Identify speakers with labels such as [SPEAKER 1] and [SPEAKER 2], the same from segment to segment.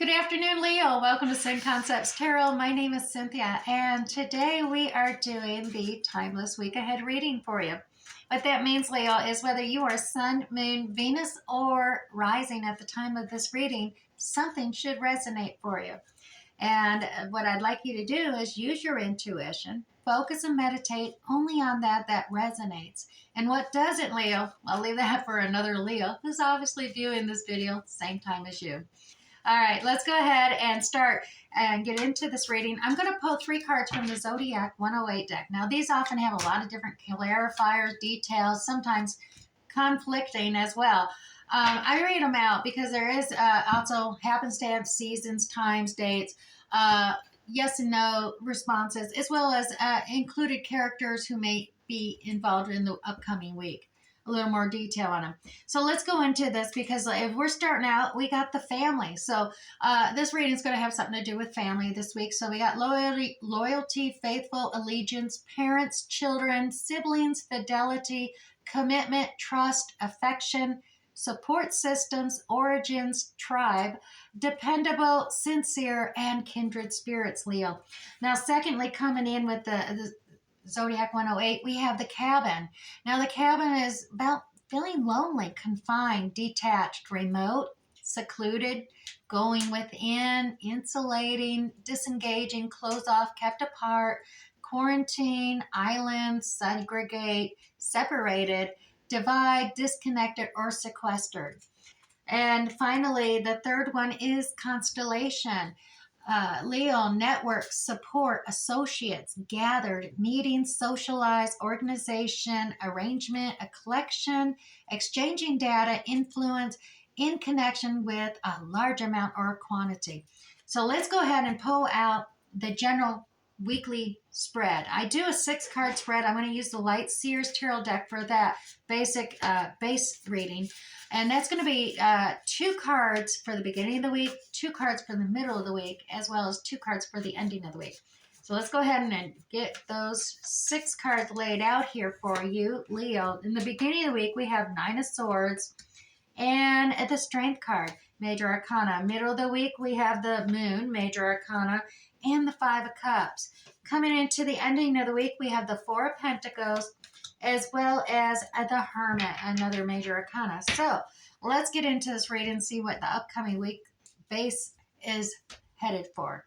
[SPEAKER 1] Good afternoon, Leo. Welcome to Sin Concepts Tarot. My name is Cynthia, and today we are doing the Timeless Week Ahead reading for you. What that means, Leo, is whether you are Sun, Moon, Venus, or rising at the time of this reading, something should resonate for you. And what I'd like you to do is use your intuition, focus and meditate only on that resonates. And what doesn't, Leo, I'll leave that for another Leo who's obviously viewing this video same time as you. All right, let's go ahead and start and get into this reading. I'm going to pull 3 cards from the Zodiac 108 deck. Now, these often have a lot of different clarifiers, details, sometimes conflicting as well. I read them out because there is also happenstance, seasons, times, dates, yes and no responses, as well as included characters who may be involved in the upcoming week. A little more detail on them. So let's go into this because if we're starting out, we got the family. So this reading is going to have something to do with family this week. So we got loyalty, faithful, allegiance, parents, children, siblings, fidelity, commitment, trust, affection, support systems, origins, tribe, dependable, sincere, and kindred spirits, Leo. Now, secondly, coming in with the Zodiac 108, we have the cabin. Now, the cabin is about feeling lonely, confined, detached, remote, secluded, going within, insulating, disengaging, closed off, kept apart, quarantine, island, segregate, separated, divide, disconnected, or sequestered. And finally, the third one is constellation. Leo, network, support, associates, gathered, meetings, socialize, organization, arrangement, a collection, exchanging data, influence, in connection with a large amount or quantity. So let's go ahead and pull out the general weekly spread. I do a 6-card spread. I'm going to use the Light Seers Tarot deck for that basic base reading. And that's going to be 2 cards for the beginning of the week, 2 cards for the middle of the week, as well as 2 cards for the ending of the week. So let's go ahead and get those 6 cards laid out here for you, Leo. In the beginning of the week, we have 9 of Swords and the Strength card, Major Arcana. Middle of the week, we have the Moon, Major Arcana, and the 5 of Cups. Coming into the ending of the week, we have the 4 of Pentacles, as well as the Hermit, another Major Arcana. So let's get into this reading and see what the upcoming week base is headed for.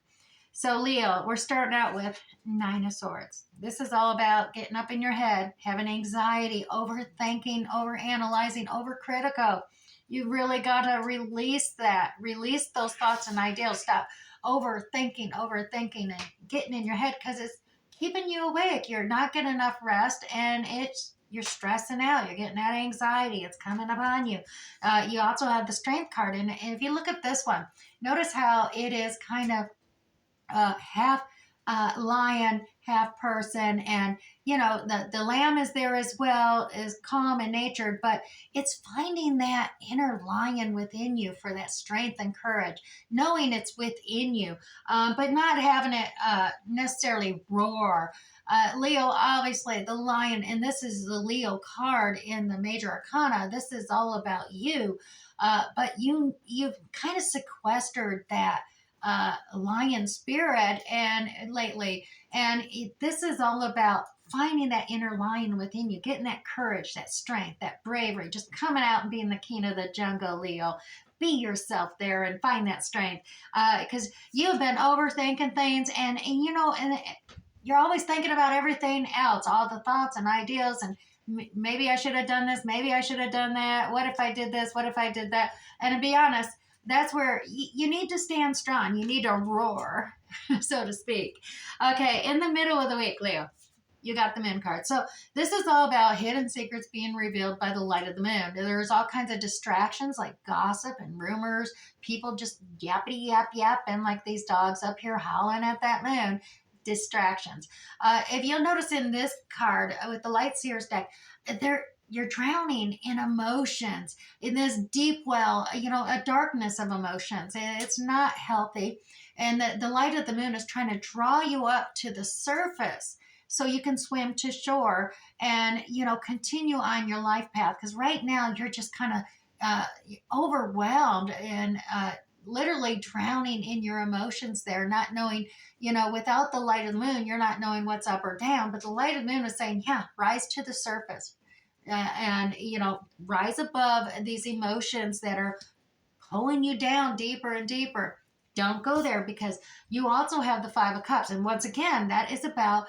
[SPEAKER 1] So Leo, we're starting out with 9 of Swords. This is all about getting up in your head, having anxiety, overthinking, overanalyzing, overcritical. You really got to release that. Release those thoughts and ideals. Stop overthinking, and getting in your head because it's keeping you awake. You're not getting enough rest, and you're stressing out. You're getting that anxiety. It's coming upon you. You also have the Strength card, and if you look at this one, notice how it is kind of half lion, half person, and the lamb is there as well, is calm and natured, but it's finding that inner lion within you for that strength and courage, knowing it's within you, but not having it necessarily roar. Leo, obviously the lion, and this is the Leo card in the Major Arcana. This is all about you, but you've kind of sequestered that lion spirit and lately, and this is all about finding that inner lion within you, getting that courage, that strength, that bravery, just coming out and being the king of the jungle, Leo. Be yourself there and find that strength, because you've been overthinking things, and you're always thinking about everything else, all the thoughts and ideas, and maybe I should have done this, maybe I should have done that, what if I did this, what if I did that. And to be honest, that's where you need to stand strong. You need to roar, so to speak. Okay, in the middle of the week, Leo, you got the Moon card. So this is all about hidden secrets being revealed by the light of the moon. There's all kinds of distractions like gossip and rumors, people just yappity yap and like these dogs up here howling at that moon. Distractions. If you'll notice in this card with the Light Seers deck, you're drowning in emotions, in this deep well, a darkness of emotions. It's not healthy. And the light of the moon is trying to draw you up to the surface so you can swim to shore and, continue on your life path. Because right now you're just kind of overwhelmed and literally drowning in your emotions there, not knowing, without the light of the moon, you're not knowing what's up or down. But the light of the moon is saying, yeah, rise to the surface, and, rise above these emotions that are pulling you down deeper and deeper. Don't go there, because you also have the Five of Cups. And once again, that is about,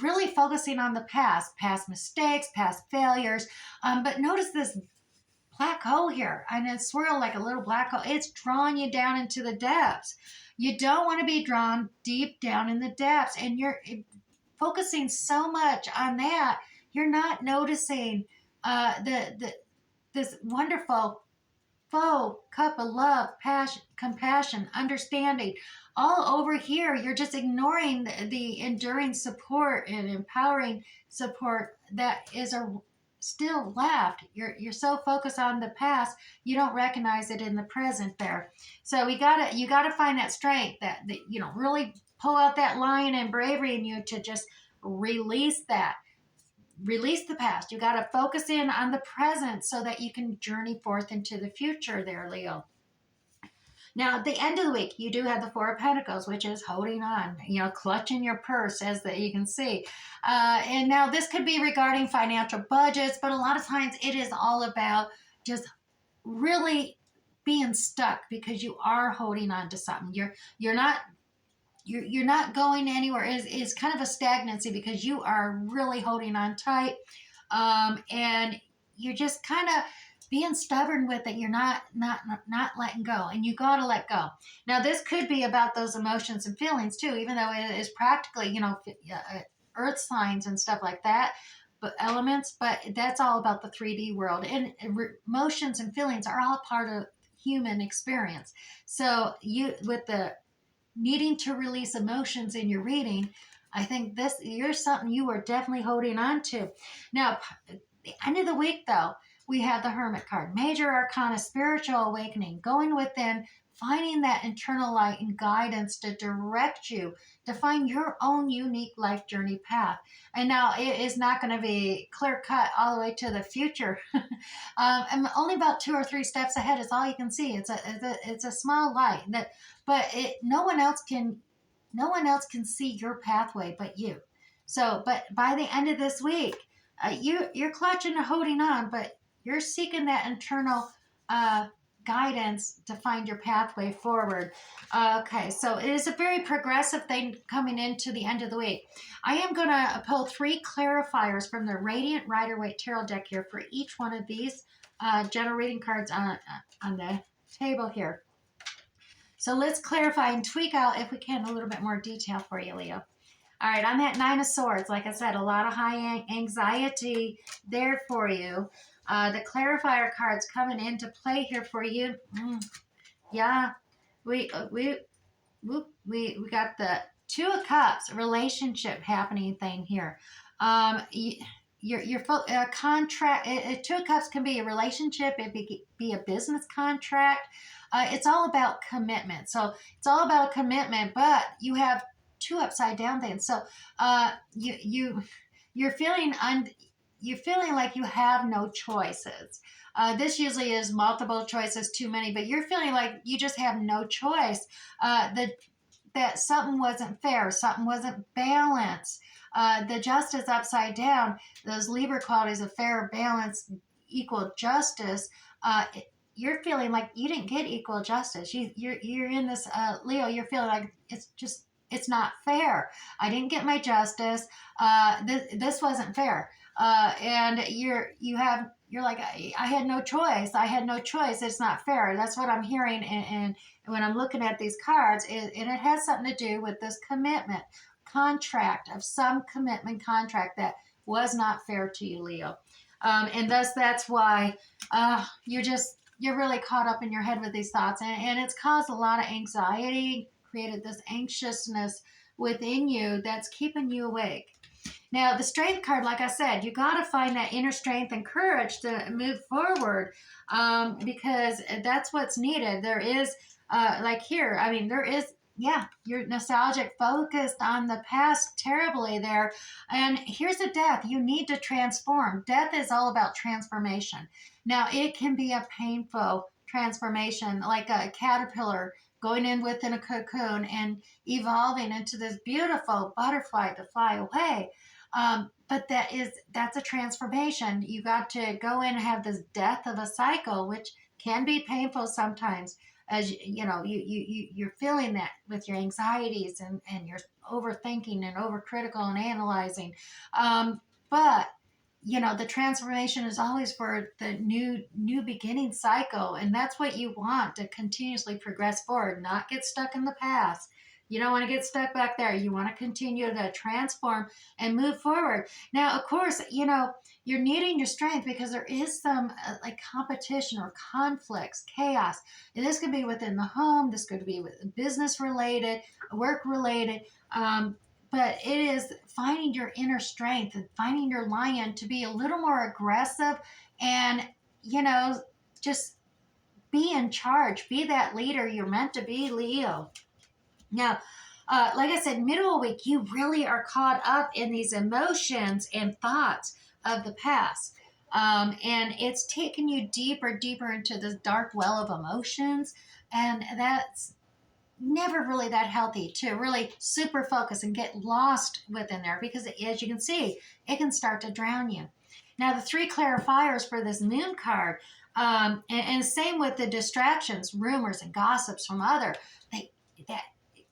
[SPEAKER 1] really focusing on the past mistakes, past failures. But notice this black hole here, and it's swirled like a little black hole. It's drawing you down into the depths. You don't want to be drawn deep down in the depths, and you're focusing so much on that, you're not noticing this wonderful faux cup of love, passion, compassion, understanding. All over here, you're just ignoring the enduring support and empowering support that is still left. You're so focused on the past, you don't recognize it in the present there. So you gotta find that strength, that really pull out that lion and bravery in you to just release that. Release the past. You got to focus in on the present so that you can journey forth into the future there, Leo. Now, at the end of the week, you do have the Four of Pentacles, which is holding on, clutching your purse, as that you can see. And now this could be regarding financial budgets, but a lot of times it is all about just really being stuck because you are holding on to something. You're not going anywhere. Is kind of a stagnancy because you are really holding on tight, and you're just kind of being stubborn with it. You're not letting go, and you got to let go. Now, this could be about those emotions and feelings too, even though it is practically, earth signs and stuff like that, but elements. But that's all about the 3D world, and emotions and feelings are all part of human experience. So you, with the needing to release emotions in your reading, I think you're something you are definitely holding on to. Now, the end of the week, though, we have the Hermit card, Major Arcana, spiritual awakening, going within, finding that internal light and guidance to direct you to find your own unique life journey path. And now it is not going to be clear cut all the way to the future. And only about 2 or 3 steps ahead is all you can see. It's a small light but no one else can see your pathway but you. So, but by the end of this week, you're clutching and holding on, but you're seeking that internal guidance to find your pathway forward. Okay, so it is a very progressive thing coming into the end of the week. I am going to pull 3 clarifiers from the Radiant Rider-Waite Tarot deck here for each one of these general reading cards on the table here. So let's clarify and tweak out, if we can, a little bit more detail for you, Leo. All right, I'm at 9 of Swords. Like I said, a lot of high anxiety there for you. The clarifier cards coming into play here for you. Yeah, we got the 2 of Cups, relationship happening thing here. Your contract. 2 of Cups can be a relationship. It be a business contract. It's all about commitment. So it's all about commitment, but you have 2 upside down things. So you're feeling like you have no choices. This usually is multiple choices, too many, but you're feeling like you just have no choice. That something wasn't fair, something wasn't balanced. The justice upside down, those Libra qualities of fair, balance, equal justice. You're feeling like you didn't get equal justice. You're in this, Leo, you're feeling like it's not fair. I didn't get my justice. This wasn't fair. And you're like, I had no choice. I had no choice. It's not fair. That's what I'm hearing. And when I'm looking at these cards, and it has something to do with this commitment contract, of some commitment contract that was not fair to you, Leo. And thus that's why you're really caught up in your head with these thoughts, and it's caused a lot of anxiety, created this anxiousness within you that's keeping you awake. Now, the Strength card, like I said, you got to find that inner strength and courage to move forward, because that's what's needed. There is, you're nostalgic, focused on the past terribly there. And here's a death. You need to transform. Death is all about transformation. Now, it can be a painful transformation, like a caterpillar going in within a cocoon and evolving into this beautiful butterfly to fly away. But that's a transformation. You got to go in and have this death of a cycle, which can be painful sometimes. As you know, you're feeling that with your anxieties and your overthinking and overcritical and analyzing. But the transformation is always for the new beginning cycle, and that's what you want, to continuously progress forward, not get stuck in the past. You don't want to get stuck back there. You want to continue to transform and move forward. Now, of course, you're needing your strength because there is some like competition or conflicts, chaos. And this could be within the home. This could be with business related, work related. But it is finding your inner strength and finding your lion to be a little more aggressive and, just be in charge, be that leader you're meant to be, Leo. Now, like I said, middle of the week, you really are caught up in these emotions and thoughts of the past. And it's taken you deeper, deeper into this dark well of emotions. And that's never really that healthy, to really super focus and get lost within there, because as you can see, it can start to drown you. Now, the three clarifiers for this moon card, and same with the distractions, rumors and gossips from that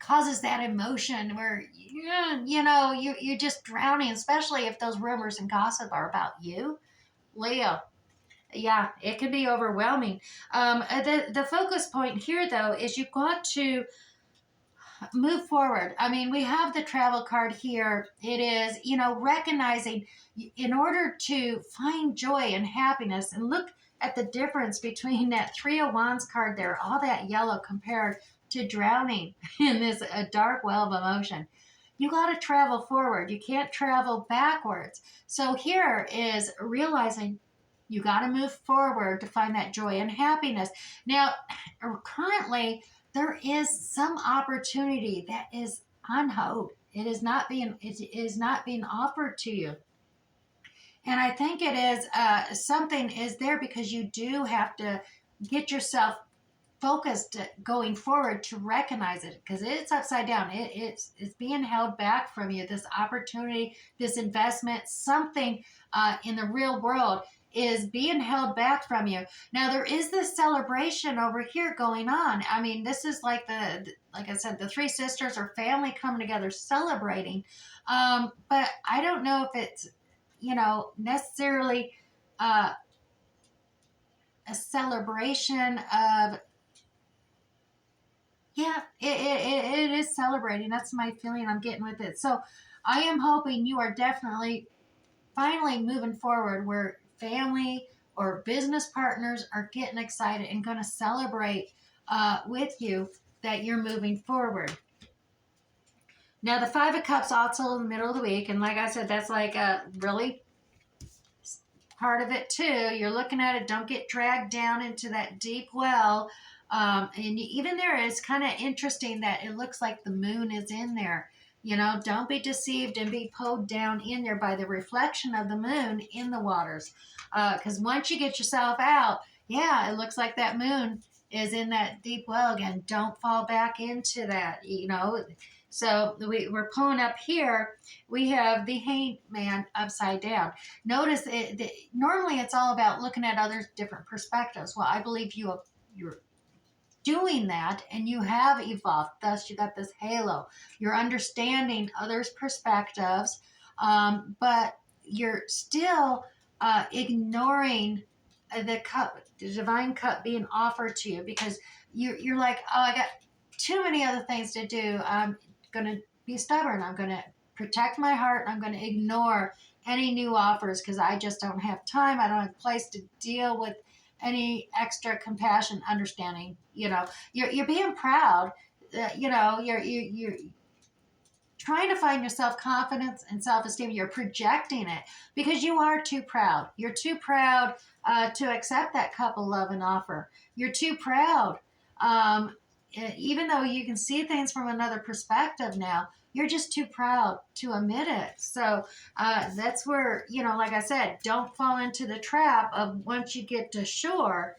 [SPEAKER 1] causes that emotion where you're just drowning, especially if those rumors and gossip are about you, Leo. Yeah, it can be overwhelming. The focus point here, though, is you've got to move forward. I mean, we have the travel card here. It is, recognizing, in order to find joy and happiness, and look at the difference between that Three of Wands card there, all that yellow, compared to drowning in this dark well of emotion. You got to travel forward. You can't travel backwards. So here is realizing you got to move forward to find that joy and happiness. Now, currently, there is some opportunity that is on hold. It is not being offered to you. And I think it is something is there, because you do have to get yourself focused going forward to recognize it, because it's upside down. It's being held back from you. This opportunity, this investment, something in the real world is being held back from you. Now, there is this celebration over here going on. I mean, this is like like I said, the three sisters or family coming together celebrating. But I don't know if it's, necessarily a celebration of, yeah, it is celebrating. That's my feeling I'm getting with it. So I am hoping you are definitely finally moving forward, where family or business partners are getting excited and going to celebrate with you that you're moving forward. Now, the Five of Cups also in the middle of the week. And like I said, that's like a really part of it too. You're looking at it. Don't get dragged down into that deep well. And even there, it's kind of interesting that it looks like the moon is in there. Don't be deceived and be pulled down in there by the reflection of the moon in the waters. Because once you get yourself out, yeah, it looks like that moon is in that deep well again. Don't fall back into that, So we're pulling up here. We have the Hangman upside down. Notice normally it's all about looking at others' different perspectives. Well, I believe you're doing that, and you have evolved. Thus, you got this halo. You're understanding others' perspectives, but you're still ignoring the divine cup being offered to you, because you're like, oh, I got too many other things to do. I'm going to be stubborn. I'm going to protect my heart. I'm going to ignore any new offers because I just don't have time. I don't have a place to deal with any extra compassion, understanding. You're being proud. You're trying to find your self-confidence and self-esteem. You're projecting it because you are too proud. You're too proud to accept that cup of love and offer. You're too proud. Even though you can see things from another perspective now, you're just too proud to admit it. So that's where, like I said, don't fall into the trap of once you get to shore,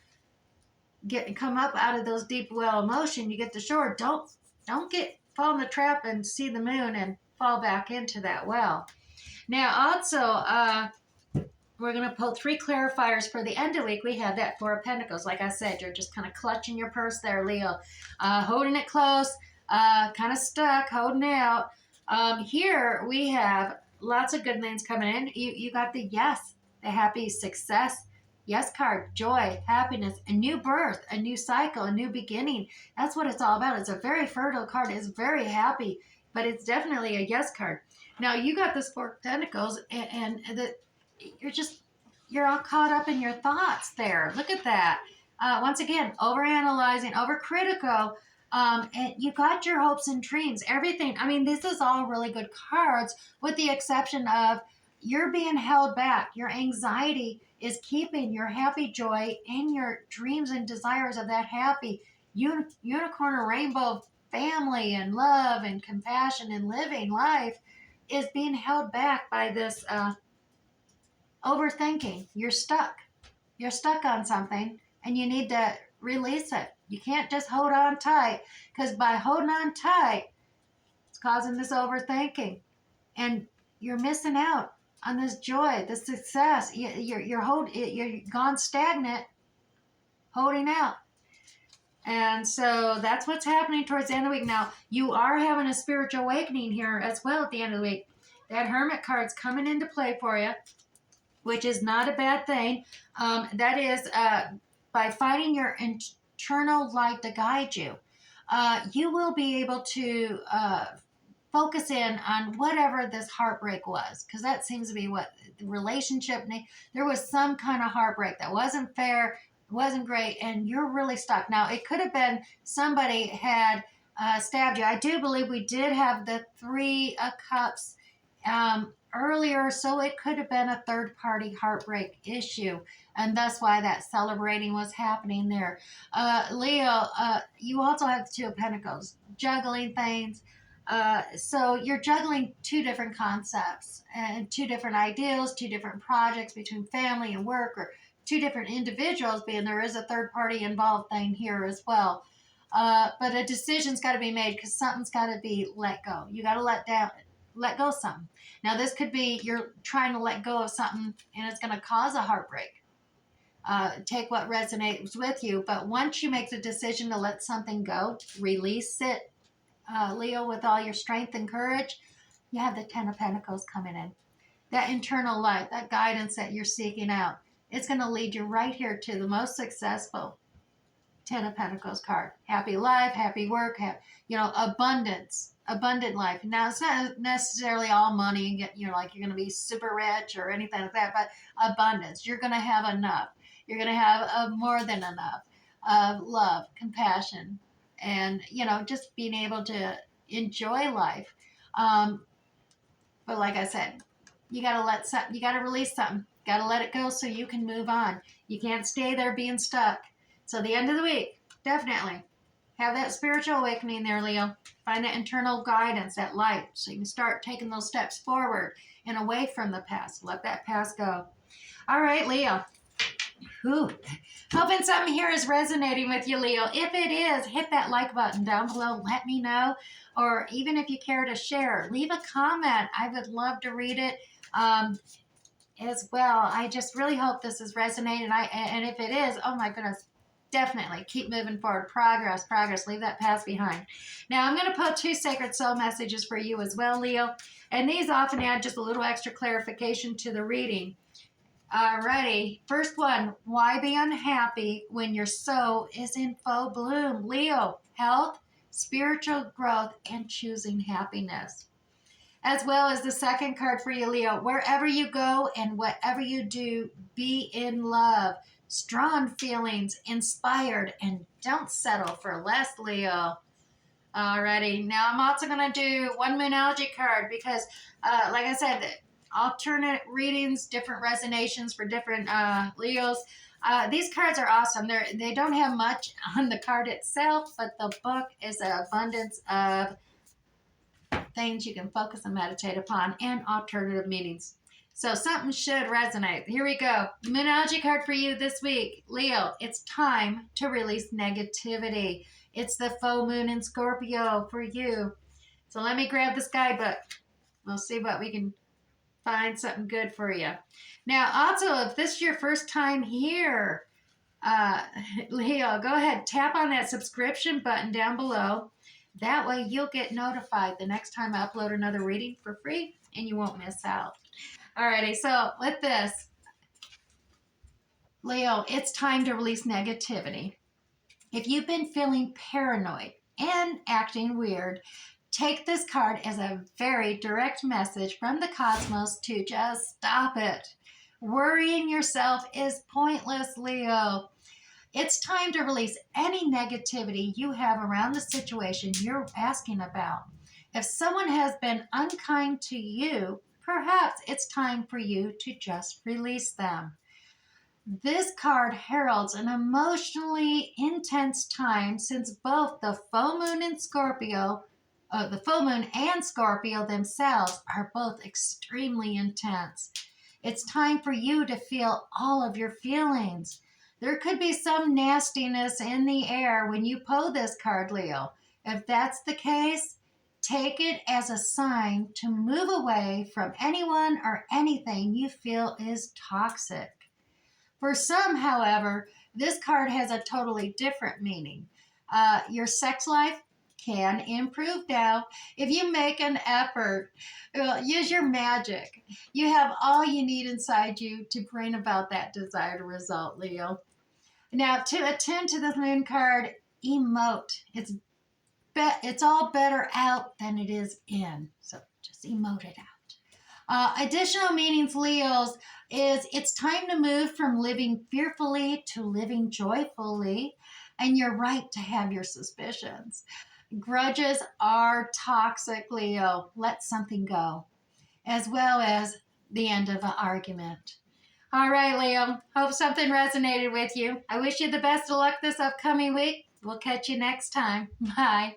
[SPEAKER 1] come up out of those deep well of emotion, you get to shore. Don't get fall in the trap and see the moon and fall back into that well. Now, also, we're going to pull 3 clarifiers for the end of the week. We have that 4 of Pentacles. Like I said, you're just kind of clutching your purse there, Leo. Holding it close, kind of stuck, holding out. Here we have lots of good things coming in. You got the yes, the happy success. Yes card, joy, happiness, a new birth, a new cycle, a new beginning. That's what it's all about. It's a very fertile card. It's very happy, but it's definitely a yes card. Now, you got this 4 of Pentacles, and you're all caught up in your thoughts there. Look at that. Once again, overanalyzing, overcritical, and you got your hopes and dreams, everything. I mean, this is all really good cards, with the exception of you're being held back. Your anxiety is keeping your happy joy and your dreams and desires of that happy unicorn or rainbow family and love and compassion and living life is being held back by this overthinking. You're stuck. You're stuck on something and you need to release it. You can't just hold on tight, because by holding on tight, it's causing this overthinking and you're missing out on this joy, this success. You're gone stagnant, holding out. And so that's what's happening towards the end of the week. Now, you are having a spiritual awakening here as well at the end of the week. That Hermit card's coming into play for you, which is not a bad thing. That is by finding your internal light to guide you, you will be able to focus in on whatever this heartbreak was, because that seems to be what the relationship, there was some kind of heartbreak that wasn't fair, wasn't great, and you're really stuck. Now, it could have been somebody had stabbed you. I do believe we did have the 3 of Cups earlier, so it could have been a third-party heartbreak issue, and that's why that celebrating was happening there. Leo, you also have the 2 of Pentacles, juggling things. So you're juggling 2 different concepts and 2 different ideals, 2 different projects between family and work, or 2 different individuals, being there is a third party involved thing here as well. But a decision's got to be made, because something's got to be let go. You got to let go of something. Now, this could be you're trying to let go of something and it's going to cause a heartbreak. Take what resonates with you. But once you make the decision to let something go, release it, Leo, with all your strength and courage, you have the 10 of Pentacles coming in. That internal light, that guidance that you're seeking out, it's going to lead you right here to the most successful 10 of Pentacles card. Happy life, happy work, abundance, abundant life. Now, it's not necessarily all money and you're going to be super rich or anything like that, but abundance. You're going to have enough. You're going to have more than enough of love, compassion, and, just being able to enjoy life. But like I said, you got to release something. Got to let it go so you can move on. You can't stay there being stuck. So the end of the week, definitely have that spiritual awakening there, Leo. Find that internal guidance, that light, so you can start taking those steps forward and away from the past. Let that past go. All right, Leo. Whew. Hoping something here is resonating with you, Leo. If it is, hit that like button down below. Let me know. Or even if you care to share, leave a comment. I would love to read it as well. I just really hope this is resonating. And if it is, oh my goodness, definitely keep moving forward. Progress. Leave that past behind. Now, I'm going to put 2 sacred soul messages for you as well, Leo. And these often add just a little extra clarification to the reading. Alrighty, first one, why be unhappy when your soul is in full bloom? Leo, health, spiritual growth, and choosing happiness. As well as the second card for you, Leo, wherever you go and whatever you do, be in love. Strong feelings, inspired, and don't settle for less, Leo. Alrighty, now I'm also going to do one Moonology card because, like I said, alternate readings, different resonations for different Leos. These cards are awesome. They don't have much on the card itself, but the book is an abundance of things you can focus and meditate upon and alternative meanings. So something should resonate. Here we go. Moonology card for you this week. Leo, it's time to release negativity. It's the full moon in Scorpio for you. So let me grab this guidebook. We'll see what we can find something good for you. Now, also, if this is your first time here, Leo, go ahead, tap on that subscription button down below. That way you'll get notified the next time I upload another reading for free and you won't miss out. Alrighty, so with this, Leo, it's time to release negativity. If you've been feeling paranoid and acting weird, take this card as a very direct message from the cosmos to just stop it. Worrying yourself is pointless, Leo. It's time to release any negativity you have around the situation you're asking about. If someone has been unkind to you, perhaps it's time for you to just release them. This card heralds an emotionally intense time since both the full moon and Scorpio themselves are both extremely intense. It's time for you to feel all of your feelings. There could be some nastiness in the air when you pull this card, Leo. If that's the case, take it as a sign to move away from anyone or anything you feel is toxic. For some, however, this card has a totally different meaning. Your sex life can improve now if you make an effort. Use your magic. You have all you need inside you to bring about that desired result, Leo. Now, to attend to the moon card, emote. It's all better out than it is in. So just emote it out. Additional meanings, Leos, is it's time to move from living fearfully to living joyfully. And you're right to have your suspicions. Grudges are toxic, Leo. Let something go, as well as the end of an argument. All right, Leo. Hope something resonated with you. I wish you the best of luck this upcoming week. We'll catch you next time. Bye.